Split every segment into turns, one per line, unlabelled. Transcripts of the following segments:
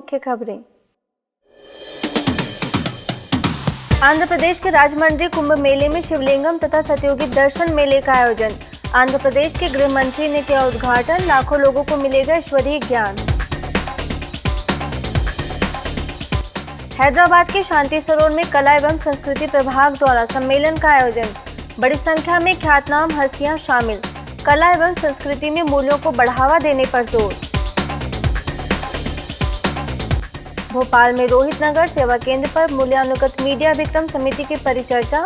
मुख्य खबरें। आंध्र प्रदेश के राजमंड्री कुंभ मेले में शिवलिंगम तथा सतयुगी दर्शन मेले का आयोजन। आंध्र प्रदेश के गृह मंत्री ने किया उद्घाटन। लाखों लोगों को मिलेगा ईश्वरीय ज्ञान। हैदराबाद के शांति सरोवर में कला एवं संस्कृति प्रभाग द्वारा सम्मेलन का आयोजन। बड़ी संख्या में ख्यातनाम हस्तियां शामिल। कला एवं संस्कृति में मूल्यों को बढ़ावा देने पर जोर। भोपाल में रोहित नगर सेवा केंद्र पर मूल्यानुगत मीडिया विक्रम समिति की परिचर्चा।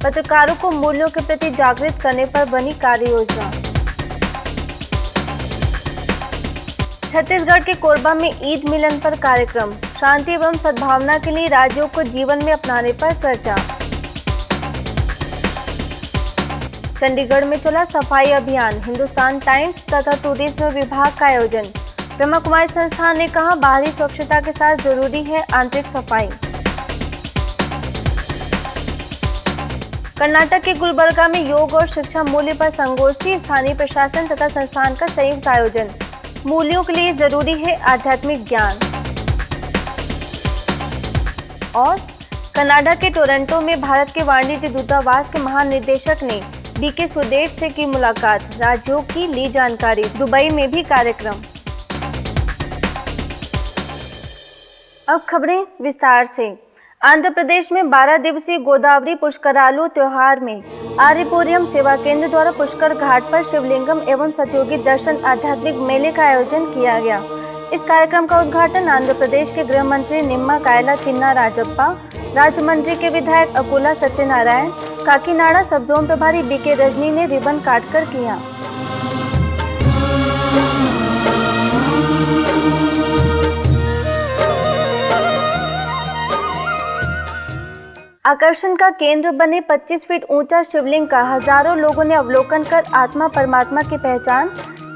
पत्रकारों को मूल्यों के प्रति जागृत करने पर बनी कार्य योजना। छत्तीसगढ़ के कोरबा में ईद मिलन पर कार्यक्रम। शांति एवं सद्भावना के लिए राज्यों को जीवन में अपनाने पर चर्चा। चंडीगढ़ में चला सफाई अभियान। हिंदुस्तान टाइम्स तथा टूरिज्म विभाग का आयोजन। ब्रह्मा कुमारी संस्थान ने कहा, बाहरी स्वच्छता के साथ जरूरी है आंतरिक सफाई। कर्नाटक के गुलबर्गा में योग और शिक्षा मूल्य पर संगोष्ठी। स्थानीय प्रशासन तथा संस्थान का संयुक्त आयोजन। मूल्यों के लिए जरूरी है आध्यात्मिक ज्ञान। और कनाडा के टोरंटो में भारत के वाणिज्य दूतावास के महानिदेशक ने बीके स्वदेश से की मुलाकात। राज्यों की ली जानकारी। दुबई में भी कार्यक्रम। अब खबरें विस्तार से। आंध्र प्रदेश में 12 दिवसीय गोदावरी पुष्करालु त्योहार में आर्यपुरम सेवा केंद्र द्वारा पुष्कर घाट पर शिवलिंगम एवं सतयुगी दर्शन आध्यात्मिक मेले का आयोजन किया गया। इस कार्यक्रम का उद्घाटन आंध्र प्रदेश के गृह मंत्री निम्मा कायला चिन्ना राजप्पा, राज्य मंत्री के विधायक अकुला सत्यनारायण, काकीनाडा सब जोन प्रभारी बीके रजनी ने रिबन काटकर किया। आकर्षण का केंद्र बने 25 फीट ऊंचा शिवलिंग का हजारों लोगों ने अवलोकन कर आत्मा परमात्मा की पहचान,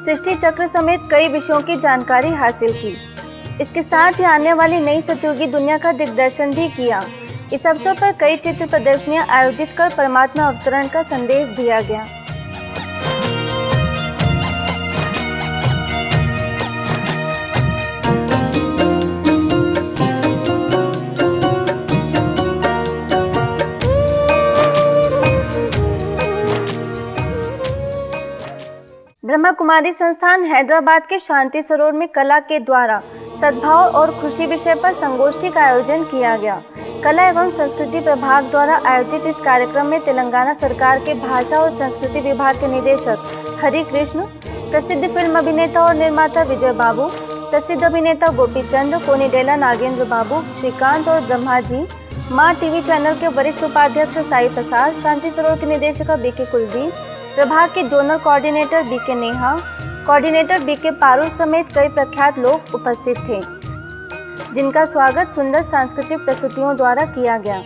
सृष्टि चक्र समेत कई विषयों की जानकारी हासिल की। इसके साथ ही आने वाली नई सतयुगी दुनिया का दिग्दर्शन भी किया। इस अवसर पर कई चित्र प्रदर्शनियां आयोजित कर परमात्मा अवतरण का संदेश दिया गया। ब्रह्मा कुमारी संस्थान हैदराबाद के शांति सरोवर में कला के द्वारा सद्भाव और खुशी विषय पर संगोष्ठी का आयोजन किया गया। कला एवं संस्कृति प्रभाग द्वारा आयोजित इस कार्यक्रम में तेलंगाना सरकार के भाषा और संस्कृति विभाग के निदेशक हरि कृष्ण, प्रसिद्ध फिल्म अभिनेता और निर्माता विजय बाबू, प्रसिद्ध अभिनेता गोपी चंद, कोनिडेला नागेंद्र बाबू, श्रीकांत और ब्रह्मा जी, माँ टीवी चैनल के वरिष्ठ उपाध्यक्ष साई प्रसाद, शांति सरोवर के निदेशक बीके कुलदीप, प्रभाग के zonal coordinator BK Neha, coordinator BK Parul समेत कई प्रख्यात लोग उपस्थित थे, जिनका स्वागत सुंदर सांस्कृतिक प्रस्तुतियों द्वारा किया गया।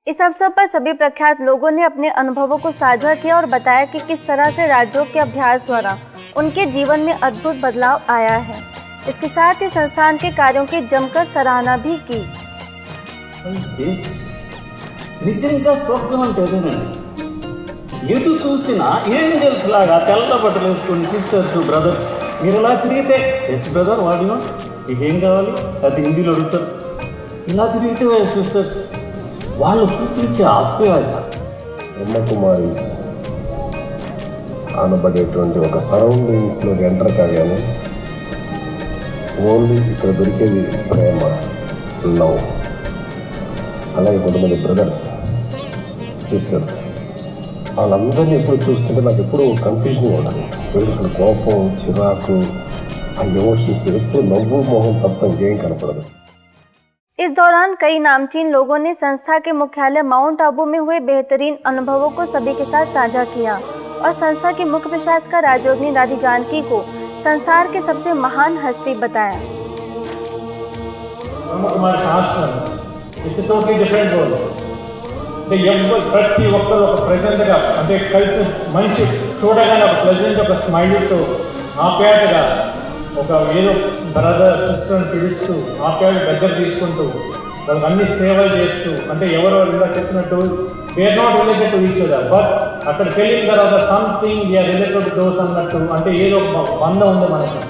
इस अवसर पर सभी प्रख्यात लोगों ने अपने अनुभवों को साझा किया और बताया कि किस तरह से राज्यों के अभ्यास द्वारा उनके जीवन में अद्भुत बदलाव आया है। इसके साथ ही संस्थान के कार्यों की जमकर सराहना भी की।
నిజంగా స్వర్గం అంటే అదేనండి. ఎటు చూసినా ఏంజల్స్ లాగా తెల్ల బట్టలు వేసుకుని సిస్టర్స్ బ్రదర్స్ మీరు ఇలా తిరిగితే ఎస్ బ్రదర్ వాడినో నీకేం కావాలి అది హిందీలో అడుగుతారు. ఇలా తిరిగితే సిస్టర్స్ వాళ్ళు చూపించే ఆప్యాయత.
బ్రహ్మకుమారీస్ అనబడేటువంటి ఒక సరౌండింగ్స్లోకి ఎంటర్ కాగానే ఓన్లీ ఇక్కడ దొరికేది ప్రేమ, లవ్. అలాగే కొంతమంది బ్రదర్స్, సిస్టర్స్, వాళ్ళందరినీ ఎప్పుడు చూస్తుంటే నాకు ఎప్పుడు కన్ఫ్యూజన్గా ఉండాలి. వీళ్ళకి అసలు కోపం, చిరాకు, ఆ ఎమోషన్స్ ఎప్పుడు నవ్వు మొహం తప్ప ఇంకేం కనపడదు.
इस दौरान कई नामचीन लोगों ने संस्था के मुख्यालय माउंट आबू में हुए बेहतरीन अनुभवों को सभी के साथ साझा किया और संस्था की मुख्य प्रशासिका राजयोगिनी दादी जानकी को संसार के सबसे महान हस्ती बताया।
It's a totally different world. అంటే ప్రతి ఒక్కరు ఒక ప్రెజెంట్గా అంటే కలిసి మనిషి చూడగానే ఒక ప్రెజెంట్ ఒక స్మైల్తో ఆప్యాయతగా ఒక ఏదో బ్రదర్ సిస్టర్ని పిలుస్తూ ఆప్యాయత దగ్గర తీసుకుంటూ వాళ్ళకి అన్ని సేవలు చేస్తూ అంటే ఎవరో ఇలా చెప్పినట్టు we're not related to each other but అక్కడికి వెళ్ళిన తర్వాత something we are related to those అన్నట్టు అంటే ఏదో ఒక బంధం ఉంది మనకి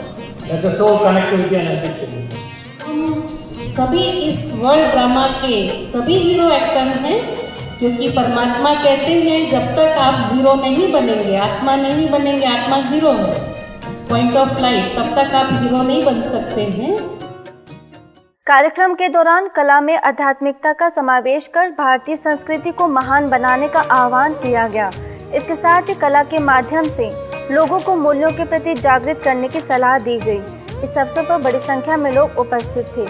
దట్స్ సో కనెక్టివిటీ అని అనిపించింది.
सभी इस वर्ल्ड ड्रामा के सभी हीरो एक्टर हैं क्योंकि परमात्मा कहते हैं जब तक आप जीरो नहीं बनेंगे, आत्मा नहीं बनेंगे, आत्मा जीरो है पॉइंट ऑफ लाइट, तब तक आप हीरो नहीं बन सकते हैं.
कार्यक्रम के दौरान कला में आध्यात्मिकता का समावेश कर भारतीय संस्कृति को महान बनाने का आह्वान किया गया. इसके साथ ही कला के माध्यम से लोगों को मूल्यों के प्रति जागृत करने की सलाह दी गई. इस अवसर पर बड़ी संख्या में लोग उपस्थित थे.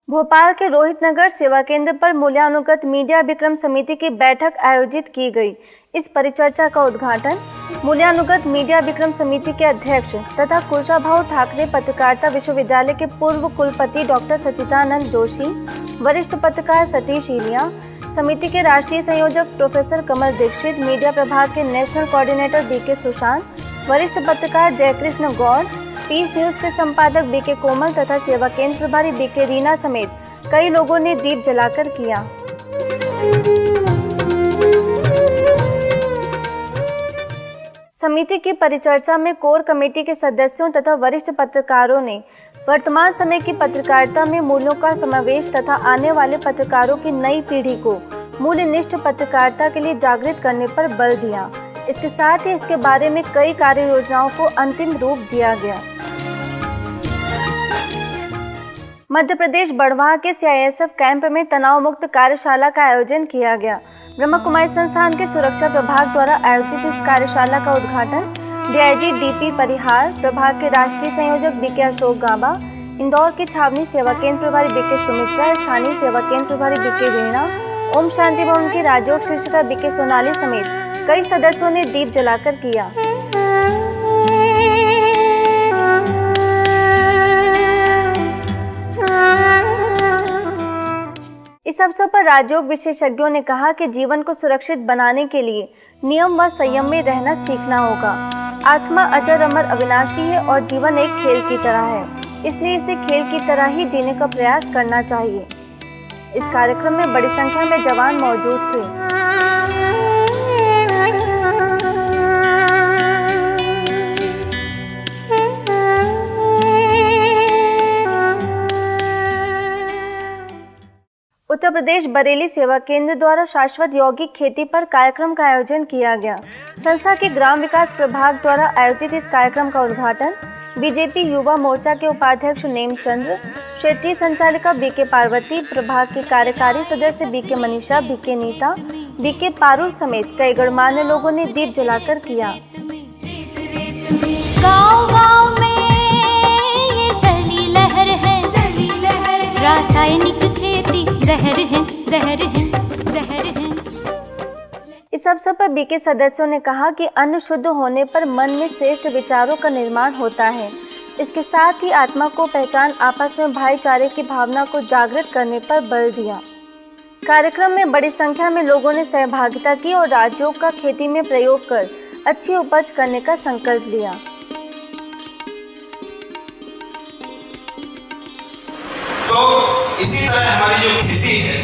भोपाल के रोहित नगर सेवा केंद्र पर मूल्यानुगत मीडिया विक्रम समिति की बैठक आयोजित की गई. इस परिचर्चा का उद्घाटन मूल्यानुगत मीडिया विक्रम समिति के अध्यक्ष तथा कुशाभाऊ ठाकरे पत्रकारिता विश्वविद्यालय के पूर्व कुलपति डॉक्टर सचिदानंद जोशी, वरिष्ठ पत्रकार सतीश इलिया, समिति के राष्ट्रीय संयोजक प्रोफेसर कमल दीक्षित, मीडिया प्रभाग के नेशनल कोऑर्डिनेटर बीके सुशांत, वरिष्ठ पत्रकार जयकृष्ण गौड़, पीस न्यूज के संपादक बीके कोमल तथा सेवा केंद्र प्रभारी बीके रीना समेत कई लोगों ने दीप जलाकर किया. समिति की परिचर्चा में कोर कमेटी के सदस्यों तथा वरिष्ठ पत्रकारों ने वर्तमान समय की पत्रकारिता में मूल्यों का समावेश तथा आने वाले पत्रकारों की नई पीढ़ी को मूल्यनिष्ठ पत्रकारिता के लिए जागृत करने पर बल दिया. इसके साथ ही इसके बारे में कई कार्य योजनाओं को अंतिम रूप दिया गया. मध्य प्रदेश बड़वाह के CISF कैंप में तनाव मुक्त कार्यशाला का आयोजन किया गया. ब्रह्मा कुमारी संस्थान के सुरक्षा प्रभाग द्वारा आयोजित इस कार्यशाला का उद्घाटन DIG DP परिहार, प्रभाग के राष्ट्रीय संयोजक बीके अशोक गाबा, इंदौर के छावनी सेवा केंद्र प्रभारी बीके सुमित्रा, स्थानीय सेवा केंद्र प्रभारी बीके वीणा, ओम शांति भवन की राजयोग शिक्षिका बीके सोनाली समेत कई सदस्यों ने दीप जलाकर किया. इस अवसर पर राजयोग विशेषज्ञों ने कहा कि जीवन को सुरक्षित बनाने के लिए नियम व संयम में रहना सीखना होगा. आत्मा अजर अमर अविनाशी है और जीवन एक खेल की तरह है, इसलिए इसे खेल की तरह ही जीने का प्रयास करना चाहिए. इस कार्यक्रम में बड़ी संख्या में जवान मौजूद थे. उत्तर प्रदेश बरेली सेवा केंद्र द्वारा शाश्वत यौगिक खेती पर कार्यक्रम का आयोजन किया गया. संस्था के ग्राम विकास प्रभाग द्वारा आयोजित इस कार्यक्रम का उद्घाटन बीजेपी युवा मोर्चा के उपाध्यक्ष नेमचंद्र, क्षेत्रीय संचालिका बीके पार्वती, प्रभाग के कार्यकारी सदस्य BK Manisha, BK Neeta, BK Parul समेत कई गणमान्य लोगों ने दीप जलाकर किया.
गाँव-गाँव में ये चली लहर है, रासायनिक खेती जहर है, जहर है, जहर है.
इस अवसर पर बीके सदस्यों ने कहा कि अन्न शुद्ध होने पर मन में श्रेष्ठ विचारों का निर्माण होता है. इसके साथ ही आत्मा को पहचान, आपस में भाईचारे की भावना को जागृत करने पर बल दिया. कार्यक्रम में बड़ी संख्या में लोगों ने सहभागिता की और राजयोग का खेती में प्रयोग कर अच्छी उपज करने का संकल्प लिया.
तो इसी तरह हमारी जो खेती है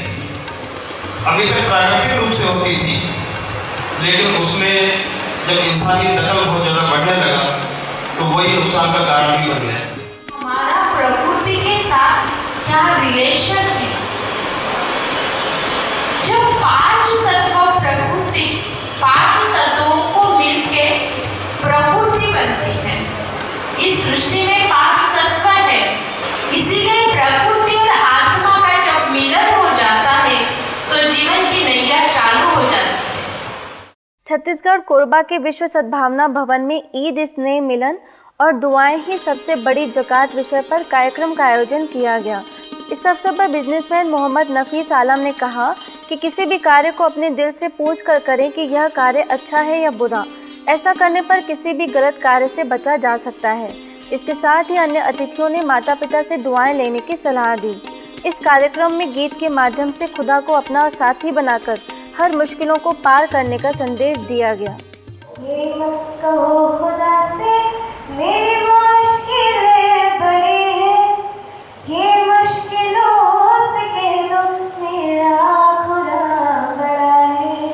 अभी तक प्राकृतिक रूप से होती थी, लेकिन उसमें जब इंसानी दखल बहुत ज़्यादा बढ़ने लगा तो वही नुकसान का कारण भी बन गया.
हमारा प्रकृति के साथ क्या रिलेशन है? जब पांच तत्व प्रकृति, पांच तत्वों को मिलके प्रकृति बनती है. इस सृष्टि में पांच तत्व है, इसीलिए प्रकृति और आत्मा का जब मिलन हो जाता है तो जीवन की नैया चालू हो जाती है.
छत्तीसगढ़ कोरबा के विश्व सद्भावना भवन में ईद, स्नेह, मिलन और दुआएं ही सबसे बड़ी ज़कात विषय पर कार्यक्रम का आयोजन किया गया. इस अवसर पर बिजनेसमैन मोहम्मद नफीस आलम ने कहा कि किसी भी कार्य को अपने दिल से पूछ कर करें कि यह कार्य अच्छा है या बुरा। ऐसा करने पर किसी भी गलत कार्य से बचा जा सकता है। इसके साथ ही अन्य अतिथियों ने माता पिता से दुआएं लेने की सलाह दी। इस कार्यक्रम में गीत के माध्यम से खुदा को अपना साथी बनाकर हर मुश्किलों को पार करने का संदेश दिया गया।
ये मत कहो खुदा से मेरी मुश्किलें बड़ी हैं, ये मुश्किलों से कह दो मेरा खुदा बड़ा है।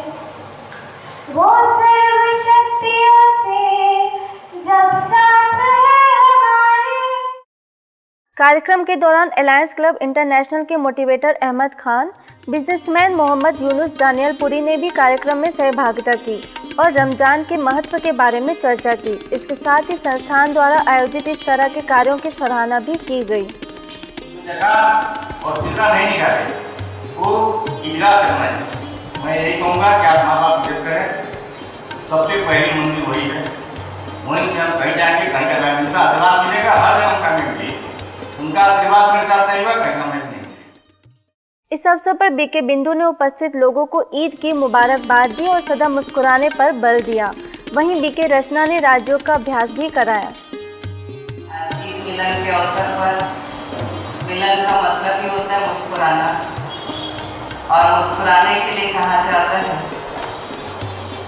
वो सर्वशक्तियों से जब साथ है हमारे।
कार्यक्रम के दौरान अलायंस क्लब इंटरनेशनल के मोटिवेटर अहमद खान, बिजनेसमैन मोहम्मद यूनुस दानियालपुरी ने भी कार्यक्रम में सहभागिता की और रमजान के महत्व के बारे में चर्चा की। इसके साथ ही संस्थान द्वारा आयोजित इस तरह के कार्यों की सराहना भी की गई।
और जितना नहीं निकाले वो ईदगाह करना है। मैं यही कहूँगा कि आप माँ बाप इज्जत करें। सबसे पहली मंजिल वही है, वहीं से हम कहीं जाएंगे, कहीं का जाएंगे, उनका आशीर्वाद मिलेगा, हर जगह उनका मिलेगी। उनका आशीर्वाद मेरे साथ नहीं हुआ, कहीं का नहीं।
इस अवसर पर बीके बिंदु ने उपस्थित लोगों को ईद की मुबारकबाद दी और सदा मुस्कुराने पर बल दिया। वहीं बीके रचना ने राजयोग का अभ्यास भी कराया।
ईद मिलन के अवसर पर मिलन का मतलब ही होता है मुस्कुराना, और मुस्कुराने के लिए कहा जाता है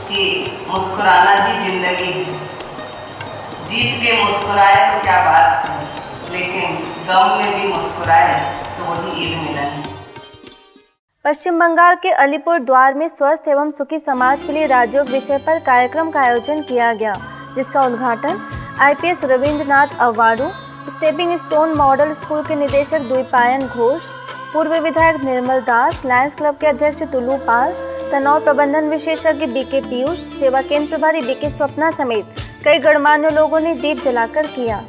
कि मुस्कुराना ही जिंदगी है। जीत के मुस्कुराए तो क्या बात है, लेकिन गम में भी मुस्कुराए तो वही ईद मिलन है।
पश्चिम बंगाल के अलीपुर द्वार में स्वस्थ एवं सुखी समाज के लिए राजयोग विषय पर कार्यक्रम का आयोजन किया गया, जिसका उद्घाटन IPS रविंद्रनाथ अवार्डू, स्टेपिंग स्टोन मॉडल स्कूल के निदेशक द्वीपायन घोष, पूर्व विधायक निर्मल दास, लायंस क्लब के अध्यक्ष तुलू पाल, तनाव प्रबंधन विशेषज्ञ BK पीयूष, सेवा केंद्र प्रभारी BK स्वप्ना समेत कई गणमान्य लोगों ने दीप जलाकर किया।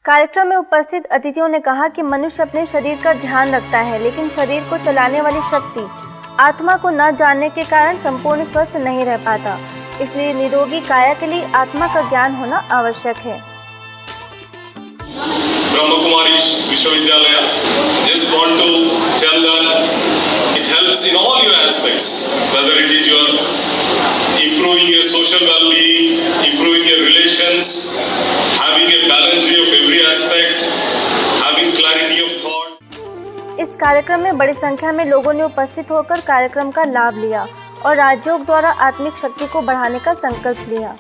कार्यक्रम में उपस्थित अतिथियों ने कहा कि मनुष्य अपने शरीर का ध्यान रखता है, लेकिन शरीर को चलाने वाली शक्ति आत्मा को न जानने के कारण संपूर्ण स्वस्थ नहीं रह पाता। इसलिए निरोगी काया के लिए आत्मा का ज्ञान होना आवश्यक है।
Brahmakumari Vishwavidyalaya just want to tell that it helps in all your aspects, whether it is your improving your social well-being, improving your relations, having a balanced view of every aspect, having clarity of thought.
इस कार्यक्रम में बड़ी संख्या में लोगों ने उपस्थित होकर कार्यक्रम का लाभ लिया और राजयोग द्वारा आत्मिक शक्ति को बढ़ाने का संकल्प लिया।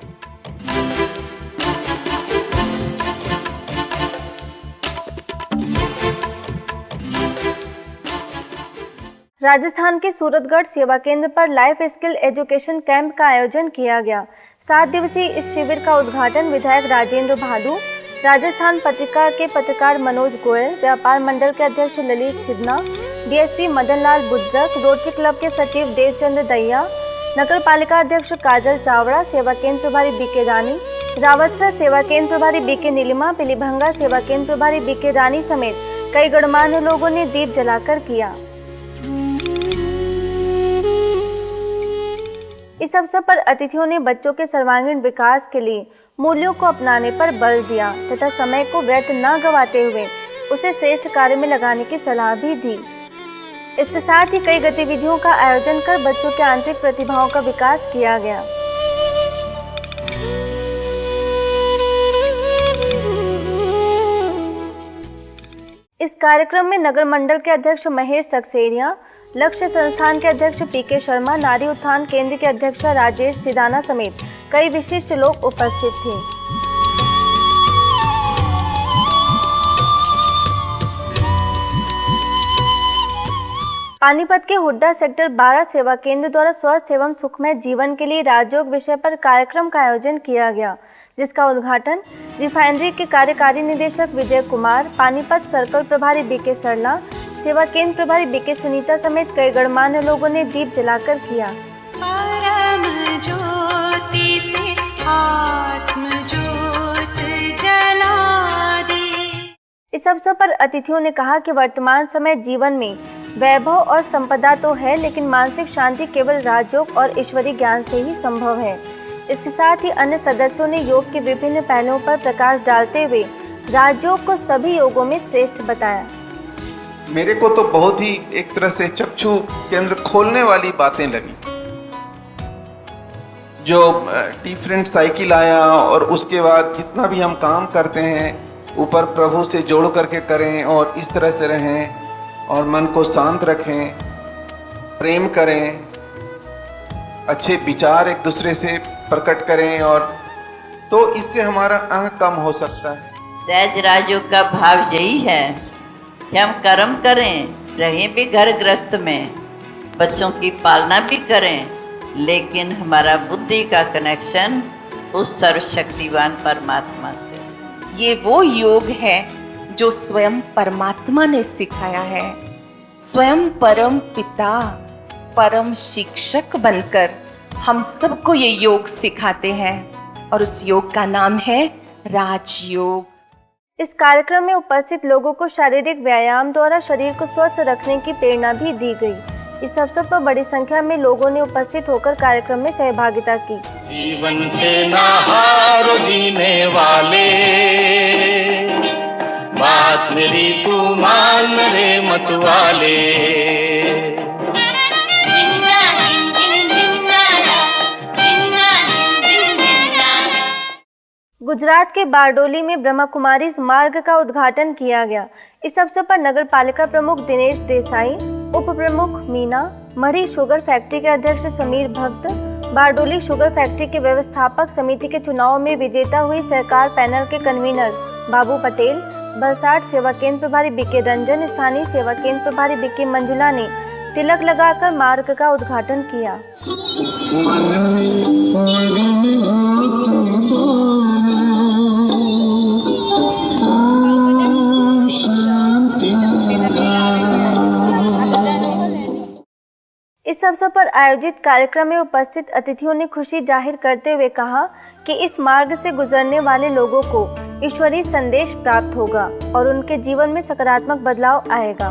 राजस्थान के सूरतगढ़ सेवा केंद्र पर लाइफ स्किल एजुकेशन कैंप का आयोजन किया गया। 7 दिवसीय इस शिविर का उद्घाटन विधायक राजेंद्र भादु, राजस्थान पत्रिका के पत्रकार मनोज गोयल, व्यापार मंडल के अध्यक्ष Lalit Sinha, DSP Madan Lal Budruk, rotary club के सचिव देवचंद्र दैया, नगर पालिका अध्यक्ष काजल चावड़ा, सेवा केंद्र प्रभारी BK रानी, रावतसर सेवा केंद्र प्रभारी BK नीलिमा, पिलीभंगा सेवा केंद्र प्रभारी BK रानी समेत कई गणमान्य लोगों ने दीप जलाकर किया। इस अवसर पर अतिथियों ने बच्चों के सर्वांगीण विकास के लिए मूल्यों को अपनाने पर बल दिया तथा समय को व्यर्थ न गंवाते हुए उसे श्रेष्ठ कार्य में लगाने की सलाह भी दी। इसके साथ ही कई गतिविधियों का आयोजन कर बच्चों के आंतरिक प्रतिभाओं का विकास किया गया। इस कार्यक्रम में नगर मंडल के अध्यक्ष महेश सक्सेरिया, लक्ष्य संस्थान के अध्यक्ष PK शर्मा, नारी उत्थान केंद्र के अध्यक्ष राजेश सिदाना समेत कई विशिष्ट लोग उपस्थित थे। पानीपत के हुड्डा सेक्टर 12 सेवा केंद्र द्वारा स्वस्थ एवं सुखमय जीवन के लिए राजयोग विषय पर कार्यक्रम का आयोजन किया गया, जिसका उद्घाटन रिफाइनरी के कार्यकारी निदेशक विजय कुमार, पानीपत सर्कल प्रभारी BK सरला, सेवा केंद्र प्रभारी BK सुनीता समेत कई गणमान्य लोगों ने दीप जलाकर किया।
परम ज्योति से आत्म ज्योत
इस अवसर पर अतिथियों ने कहा कि वर्तमान समय जीवन में वैभव और संपदा तो है, लेकिन मानसिक शांति केवल राजयोग और ईश्वरीय ज्ञान से ही संभव है। इसके साथ ही अन्य सदस्यों ने योग के विभिन्न पहलुओं पर प्रकाश डालते हुए राजयोग को सभी योगों में श्रेष्ठ बताया।
मेरे को तो बहुत ही एक तरह से चक्षु केंद्र खोलने वाली बातें लगी। जो डिफरेंट साइकिल आया और उसके बाद जितना भी हम काम करते हैं ऊपर प्रभु से जोड़ करके करें और इस तरह से रहें और मन को शांत रखें, प्रेम करें, अच्छे विचार एक दूसरे से प्रकट करें, और तो इससे हमारा अहं कम हो सकता है।
सहज राजयोग का भाव यही है कि हम कर्म करें, रहें भी घर गृहस्थ में, बच्चों की पालना भी करें, लेकिन हमारा बुद्धि का कनेक्शन उस सर्वशक्तिवान परमात्मा से।
ये वो योग है जो स्वयं परमात्मा ने सिखाया है। स्वयं परम पिता, परम शिक्षक बनकर हम सबको ये योग सिखाते हैं और उस योग का नाम है राजयोग।
इस कार्यक्रम में उपस्थित लोगों को शारीरिक व्यायाम द्वारा शरीर को स्वस्थ रखने की प्रेरणा भी दी गई। इस अवसर पर बड़ी संख्या में लोगों ने उपस्थित होकर कार्यक्रम में सहभागिता की।
जीवन से ना हारो जीने वाले, बात मेरी तू मान रे मत वाले।
गुजरात के बारडोली में ब्रह्मा कुमारी मार्ग का उद्घाटन किया गया। इस अवसर पर नगर पालिका प्रमुख दिनेश देसाई, उप प्रमुख मीना, मरी शुगर फैक्ट्री के अध्यक्ष समीर भक्त, बारडोली शुगर फैक्ट्री के व्यवस्थापक समिति के चुनाव में विजेता हुई सरकार पैनल के कन्वीनर बाबू पटेल, बलसाड़ सेवा केंद्र प्रभारी बीके रंजन, स्थानीय सेवा केंद्र प्रभारी बीके मंजुला ने तिलक लगाकर मार्ग का उद्घाटन किया। इस अवसर पर आयोजित कार्यक्रम में उपस्थित अतिथियों ने खुशी जाहिर करते हुए कहा कि इस मार्ग से गुजरने वाले लोगों को ईश्वरीय संदेश प्राप्त होगा और उनके जीवन में सकारात्मक बदलाव आएगा।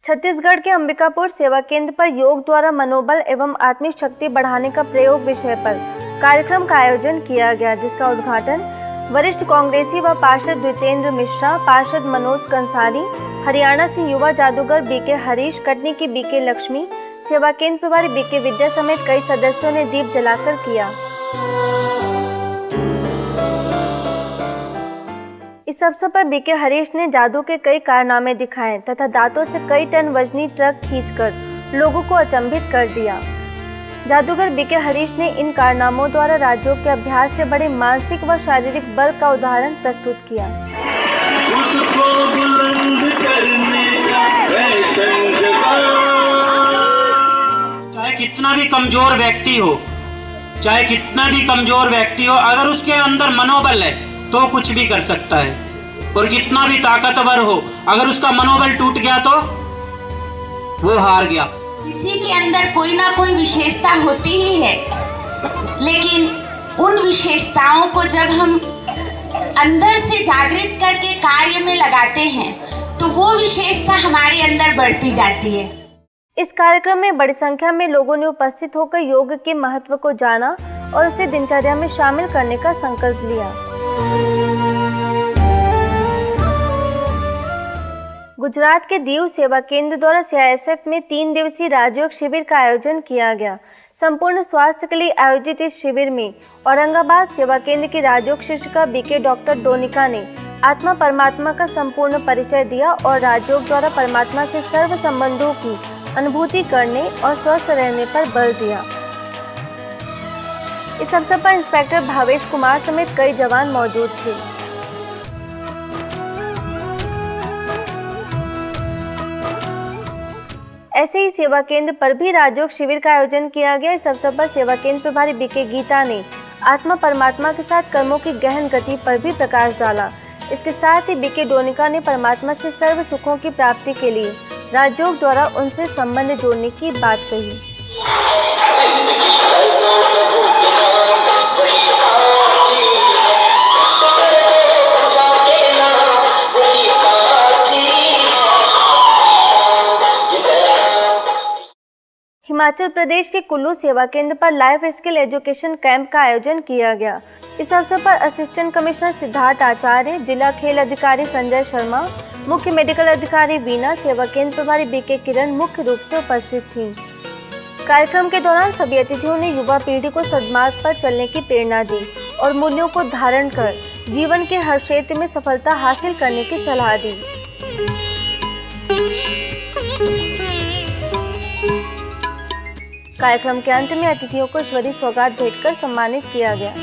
छत्तीसगढ़ के अंबिकापुर सेवा केंद्र पर योग द्वारा मनोबल एवं आत्मिक शक्ति बढ़ाने का प्रयोग विषय पर कार्यक्रम का आयोजन किया गया, जिसका उद्घाटन वरिष्ठ कांग्रेसी व पार्षद द्वितेंद्र मिश्रा, पार्षद मनोज कंसारी, हरियाणा से युवा जादूगर बीके हरीश, कटनी की बीके लक्ष्मी, सेवा केंद्र प्रभारी बीके विद्या समेत कई सदस्यों ने दीप जलाकर किया। इस अवसर पर बीके हरीश ने जादू के कई कारनामे दिखाए तथा दांतों से कई टन वजनी ट्रक खींचकर लोगों को अचंभित कर दिया। जादूगर बीके हरीश ने इन कारनामों द्वारा राजयोग के अभ्यास से बड़े मानसिक व शारीरिक बल का उदाहरण प्रस्तुत किया।
चाहे कितना भी कमजोर व्यक्ति हो, चाहे कितना भी कमजोर व्यक्ति हो, अगर उसके अंदर मनोबल है तो कुछ भी कर सकता है। और कितना भी ताकतवर हो, अगर उसका मनोबल टूट गया तो वो हार गया।
किसी के अंदर कोई ना कोई विशेषता होती ही है, लेकिन उन विशेषताओं को जब हम अंदर से जागृत करके कार्य में लगाते हैं तो वो विशेषता हमारे अंदर बढ़ती जाती है।
इस कार्यक्रम में बड़ी संख्या में लोगों ने उपस्थित होकर योग के महत्व को जाना और उसे दिनचर्या में शामिल करने का संकल्प लिया। गुजरात के दीव सेवा केंद्र द्वारा CISF में 3 दिवसीय राजयोग शिविर का आयोजन किया गया। संपूर्ण स्वास्थ्य के लिए आयोजित इस शिविर में औरंगाबाद सेवा केंद्र की राजयोग शिक्षिका बीके डॉक्टर डोनिका ने आत्मा परमात्मा का संपूर्ण परिचय दिया और राजयोग द्वारा परमात्मा से सर्व संबंधों की अनुभूति करने और स्वस्थ रहने पर बल दिया। इस अवसर पर इंस्पेक्टर भावेश कुमार समेत कई जवान मौजूद थे। ऐसे ही सेवा केंद्र पर भी राजयोग शिविर का आयोजन किया गया। इस अवसर पर सेवा केंद्र प्रभारी बीके गीता ने आत्मा परमात्मा के साथ कर्मों की गहन गति पर भी प्रकाश डाला। इसके साथ ही बीके डोनिका ने परमात्मा से सर्व सुखों की प्राप्ति के लिए राजयोग द्वारा उनसे संबंध जोड़ने की बात कही। हिमाचल प्रदेश के कुल्लू सेवा केंद्र पर लाइफ स्किल एजुकेशन कैंप का आयोजन किया गया। इस अवसर पर असिस्टेंट कमिश्नर सिद्धार्थ आचार्य, जिला खेल अधिकारी संजय शर्मा, मुख्य मेडिकल अधिकारी वीना, सेवा केंद्र प्रभारी बीके किरण मुख्य रूप से उपस्थित थीं। कार्यक्रम के दौरान सभी अतिथियों ने युवा पीढ़ी को सद्मार्ग पर चलने की प्रेरणा दी और मूल्यों को धारण कर जीवन के हर क्षेत्र में सफलता हासिल करने की सलाह दी। कार्यक्रम के अंत में अतिथियों को ईश्वरीय सौगात भेंटकर सम्मानित किया गया।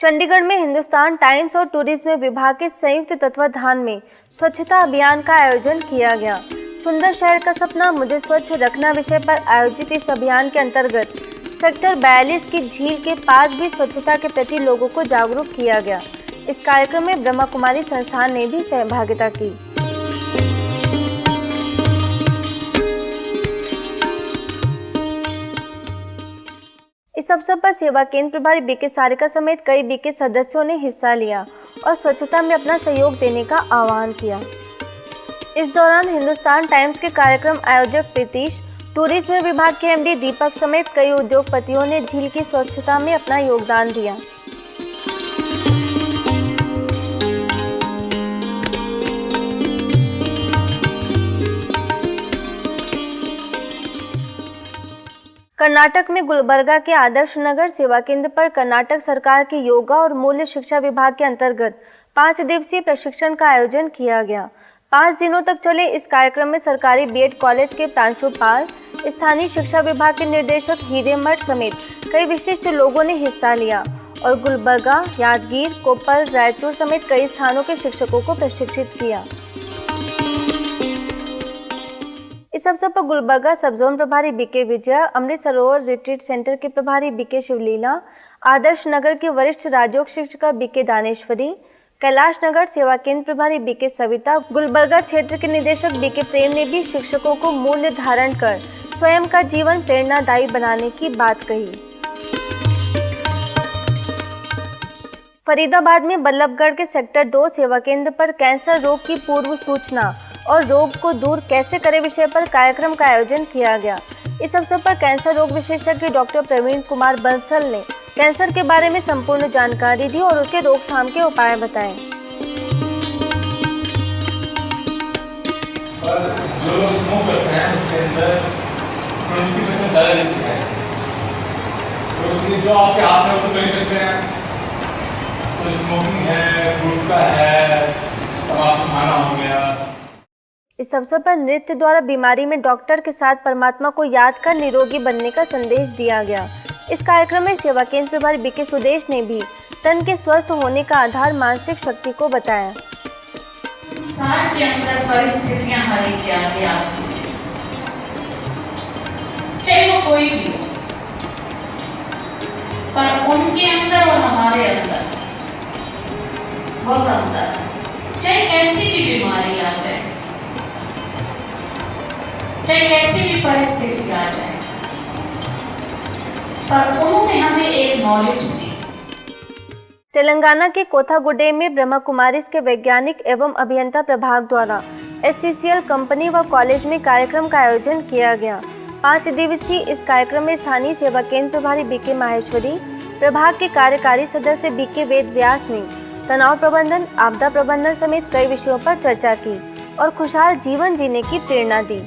चंडीगढ़ में हिंदुस्तान टाइम्स और टूरिज्म विभाग के संयुक्त तत्वाधान में स्वच्छता अभियान का आयोजन किया गया। सुंदर शहर का सपना मुझे स्वच्छ रखना विषय पर आयोजित इस अभियान के अंतर्गत सेक्टर 42 की झील के पास भी स्वच्छता के प्रति लोगों को जागरूक किया गया। इस कार्यक्रम में ब्रह्मा कुमारी संस्थान ने भी सहभागिता की। इस अवसर पर सेवा केंद्र प्रभारी बीके सारिका समेत कई बीके सदस्यों ने हिस्सा लिया और स्वच्छता में अपना सहयोग देने का आह्वान किया। इस दौरान हिंदुस्तान टाइम्स के कार्यक्रम आयोजक प्रीतीश, टूरिज्म विभाग के एमडी दीपक समेत कई उद्योगपतियों ने झील की स्वच्छता में अपना योगदान दिया। कर्नाटक में गुलबर्गा के आदर्श नगर सेवा केंद्र पर कर्नाटक सरकार की योगा और मूल्य शिक्षा विभाग के अंतर्गत 5 दिवसीय प्रशिक्षण का आयोजन किया गया। 5 दिनों तक चले इस कार्यक्रम में सरकारी बीएड कॉलेज के प्रांशुपाल, स्थानीय शिक्षा विभाग के निदेशक हीरेमठ समेत कई विशिष्ट लोगों ने हिस्सा लिया और गुलबर्गा, यादगीर, कोप्पल, रायचूर समेत कई स्थानों के शिक्षकों को प्रशिक्षित किया। इस अवसर पर गुलबर्गा सब जोन प्रभारी BK Vijaya, Amrit Sarovar retreat centre के प्रभारी बीके शिवलीला, आदर्श नगर की वरिष्ठ राजयोग शिक्षिका बीके दानेश्वरी, कैलाश नगर सेवा केंद्र प्रभारी बीके सविता, गुलबर्गा क्षेत्र के निदेशक बीके प्रेम ने भी शिक्षकों को मूल्य धारण कर स्वयं का जीवन प्रेरणादायी बनाने की बात कही। फरीदाबाद में बल्लभगढ़ के सेक्टर 2 सेवा केंद्र पर कैंसर रोग की पूर्व सूचना और रोग को दूर कैसे करें विषय पर कार्यक्रम का आयोजन किया गया। इस अवसर पर कैंसर रोग विशेषज्ञ डॉक्टर प्रवीण कुमार बंसल ने कैंसर के बारे में संपूर्ण जानकारी दी और उसके रोकथाम के उपाय बताए।
जो लोग स्मोक करते हैं उसके अंदर 20% ज़्यादा रिस्क है, तो जो आपके हाथ में वो तो कर सकते हैं। तो स्मोकिंग है, गुटखा है, तंबाकू खाना हो गया।
इस अवसर पर नृत्य द्वारा बीमारी में डॉक्टर के साथ परमात्मा को याद कर निरोगी बनने का संदेश दिया गया। इस कार्यक्रम में सेवा केंद्र प्रभारी बीके सुदेश ने भी तन के स्वस्थ होने का आधार मानसिक शक्ति को बताया।
संसार के अंदर परिस्थितियां हर एक के आगे आती हैं, चाहे वो कोई भी हो, पर उनके अंदर और हमारे अंदर बहुत अंतर है। चाहे कैसी भी बीमारी आ जाए, चाहे कैसी भी परिस्थिति आ जाए, पर उन्होंने हमें एक नॉलेज दी।
तेलंगाना के कोथागुडे में ब्रह्मा कुमारीज के वैज्ञानिक एवं अभियंता प्रभाग द्वारा एससीसीएल कंपनी व कॉलेज में कार्यक्रम का आयोजन किया गया। 5 दिवसीय इस कार्यक्रम में स्थानीय सेवा केंद्र प्रभारी बीके माहेश्वरी, प्रभाग के कार्यकारी सदस्य बीके वेद व्यास ने तनाव प्रबंधन, आपदा प्रबंधन समेत कई विषयों पर चर्चा की और खुशहाल जीवन जीने की प्रेरणा दी।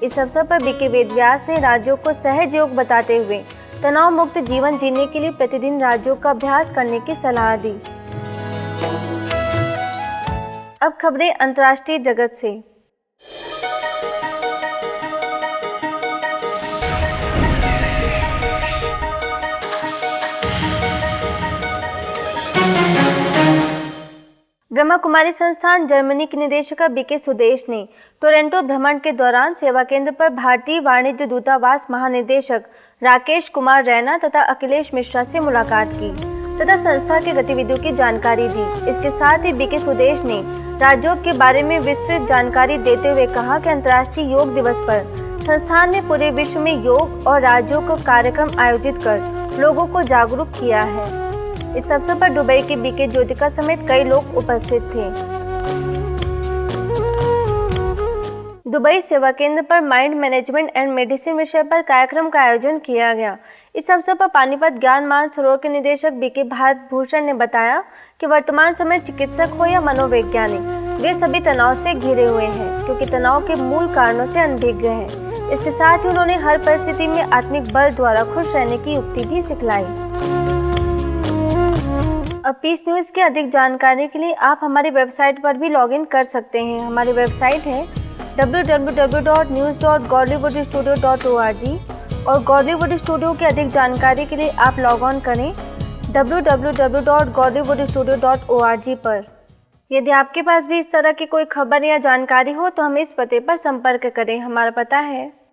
इस अवसर पर बीके वेद व्यास ने राज्यों को सहज योग बताते हुए तनाव मुक्त जीवन जीने के लिए प्रतिदिन राजयोग का अभ्यास करने की सलाह दी। अब खबरें अंतर्राष्ट्रीय जगत से। ब्रह्मा कुमारी संस्थान जर्मनी की निदेशिका बीके सुदेश ने टोरंटो भ्रमण के दौरान सेवा केंद्र पर भारतीय वाणिज्य दूतावास महानिदेशक राकेश कुमार रैना तथा अखिलेश मिश्रा से मुलाकात की तथा संस्था की गतिविधियों की जानकारी दी। इसके साथ ही बीके सुदेश ने राजयोग के बारे में विस्तृत जानकारी देते हुए कहा कि अंतर्राष्ट्रीय योग दिवस पर संस्थान ने पूरे विश्व में योग और राजयोग कार्यक्रम आयोजित कर लोगों को जागरूक किया है। इस अवसर पर दुबई के बीके ज्योतिका समेत कई लोग उपस्थित थे। दुबई सेवा केंद्र पर माइंड मैनेजमेंट एंड मेडिसिन विषय पर कार्यक्रम का आयोजन किया गया। इस अवसर पर पानीपत ज्ञान मानसरोवर के निदेशक बीके भारत भूषण ने बताया कि वर्तमान समय चिकित्सक हो या मनोवैज्ञानिक, वे सभी तनाव से घिरे हुए हैं क्योंकि तनाव के मूल कारणों से अनभिज्ञ हैं। इसके साथ ही उन्होंने हर परिस्थिति में आत्मिक बल द्वारा खुश रहने की युक्ति भी सिखलाई। अब पीस न्यूज़ की अधिक जानकारी के लिए आप हमारी वेबसाइट पर भी लॉगिन कर सकते हैं। हमारी वेबसाइट है www.news.godlywoodstudio.org और गॉडलीवुड स्टूडियो की अधिक जानकारी के लिए आप लॉग ऑन करें www.godlywoodstudio.org पर। यदि आपके पास भी इस तरह की कोई खबर या जानकारी हो तो हमें इस पते पर संपर्क करें। हमारा पता है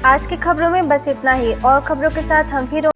आज की खबरों में बस इतना ही। और खबरों के साथ हम फिर